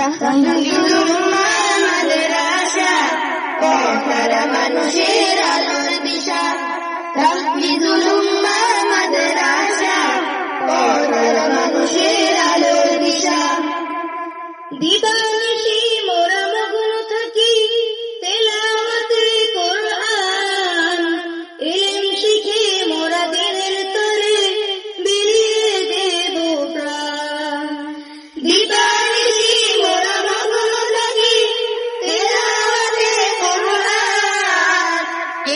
তাহফিজুল উম্মাহ মাদ্রাসা পথের মানুষের আলোর দিশা। তাহফিজুল উম্মাহ মাদ্রাসা পথের মানুষের আলোর দিশা। দিবানিশি মোরা মগ্ন থাকি তেলাওয়াতে কোরআন, ইলম শিখে মোরা দিনের তরে বিলিয়ে দেব প্রাণ। দিবানিশি মোরা মগ্ন থাকি তেলাওয়াতে কোরআন,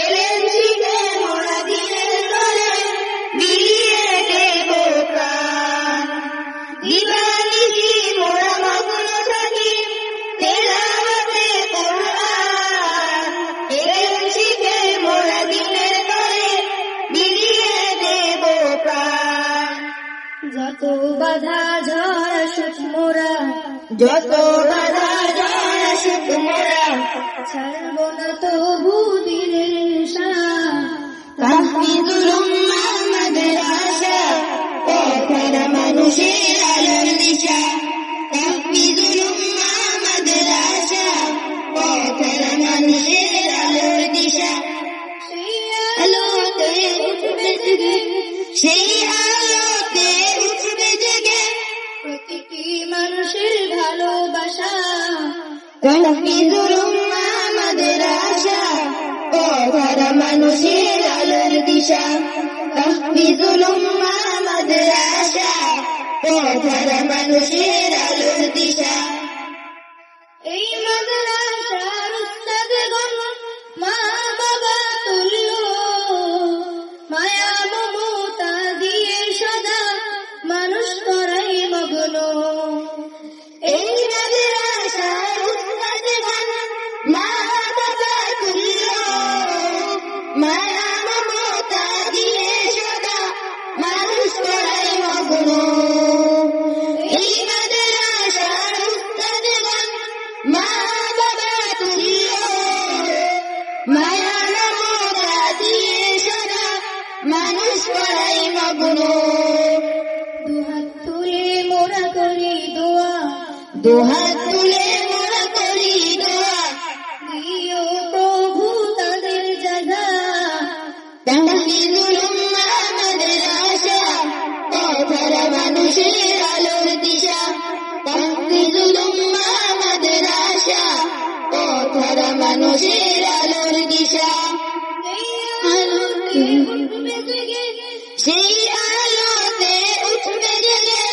ইলম শিখে মোরা দিনের তরে বিলিয়ে দেব প্রাণ। দিবানিশি মোরা মগ্ন থাকি তেলাওয়াতে কোরআন, ইলম শিখে মোরা দিনের তরে বিলিয়ে দেব প্রাণ। যত বাধা ঝড় আসুক মোরা, যত বাধা ঝড় আসুক মোরা, ছাড়ব না তবু দিনের নেশা। তাহফিজুল উম্মাহ মাদ্রাসা পথের মানুষের আলোর দিশা। তাহফিজুল উম্মাহ মাদ্রাসা পথের মানুষের আলোর দিশা। সেই আলোতে উঠবে জেগে, সেই আলোতে উঠবে জেগে প্রতিটি মানুষের ভালোবাসা। তাহফিজুল উম্মাহ মাদ্রাসা পথের মানুষের আলোর দিশা। তাহফিজুল উম্মাহ মাদ্রাসা পথের মানুষের আলোর দিশা। এই মাদ্রাসার উস্তাদগণ মা বাবা তুল্য, মায়া মমতা দিয়ে সদা মানুষ করাই মগ্ন। এই মাদ্রাসার উস্তাদগণ মা বাবা তুল্য, মায়া মমতা দিয়ে সদা মানুষ করাই মগ্ন। এই মাদ্রাসার উস্তাদগণ মা বাবা তুল্য, মায়া মমতা দিয়ে সদা মানুষ করাই মগ্ন। দুহাত তুলে মোরা করি দোয়া, দুহাত তুলে মোরা করি দোয়া, দিও প্রভু তাদের জাযা। তাহফিজুল উম্মাহ মাদ্রাসা পথের মানুষের আলোর দিশা। তাহফিজুল উম্মাহ মাদ্রাসা পথের মানুষের আলোর দিশা। সেই আলোতে উঠবে জেগে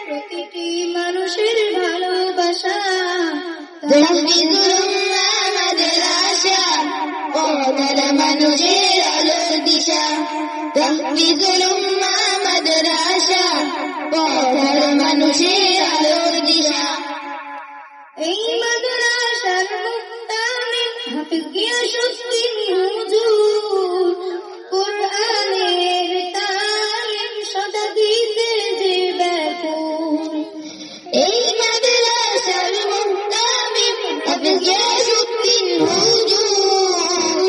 প্রতিটি মানুষের ভালোবাসা। তাহফিজুল উম্মাহ মাদ্রাসা পথের মানুষের আলোর দিশা। তাহফিজুল উম্মাহ মাদ্রাসা পথের মানুষের আলোর দিশা। এই মাদ্রাসার মুক্তামিন হাফিজ গিয়াসউদ্দিন হুজুর, কোরআনের তালিম সদা দিতে যে ব্যাকুল। এই মাদ্রাসার মুক্তামিন হাফিজ গিয়াসউদ্দিন হুজুর,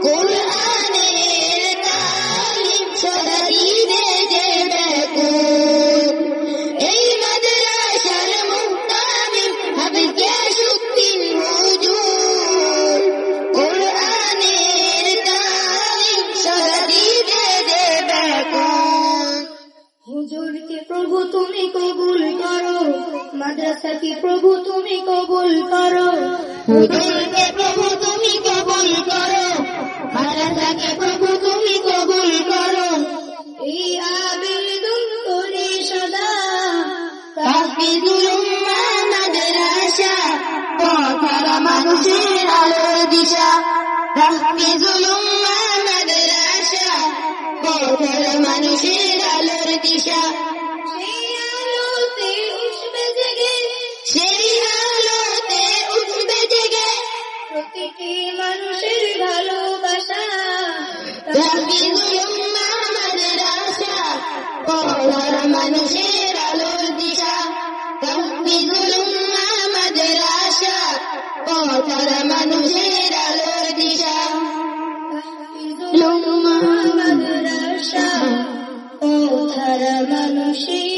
কোরআনের তালিম সদা দিতে যে ব্যাকুল। এই মাদ্রাসার মুক্তামিন হাফিজ গিয়াসউদ্দিন হুজুর, কোরআনের তালিম সদা দিতে যে ব্যাকুল। হুজুরকে প্রভু তুমি কবুল করো, মাদ্রাসাকে প্রভু তুমি কবুল করো। হুজুরকে প্রভু তুমি কবুল করো, মাদ্রাসাকে প্রভু তুমি কবুল করো। এই আবেদন করি সদা। তাহফিজুল উম্মাহ মাদ্রাসা পথের মানুষের আলোর দিশা। তাহফিজুল উম্মাহ মাদ্রাসা পথের মানুষের আলোর দিশা। সেই আলোতে উঠবে জেগে, সেই আলোতে উঠবে জেগে প্রতিটি মানুষের ভালোবাসা। তাহফিজুল উম্মাহ মাদ্রাসা পথের মানুষের আলোর দিশা। তাহফিজুল উম্মাহ মাদ্রাসা পথের মানুষের আলোর দিশা। তাহফিজুল উম্মাহ মাদ্রাসা পথের মানুষের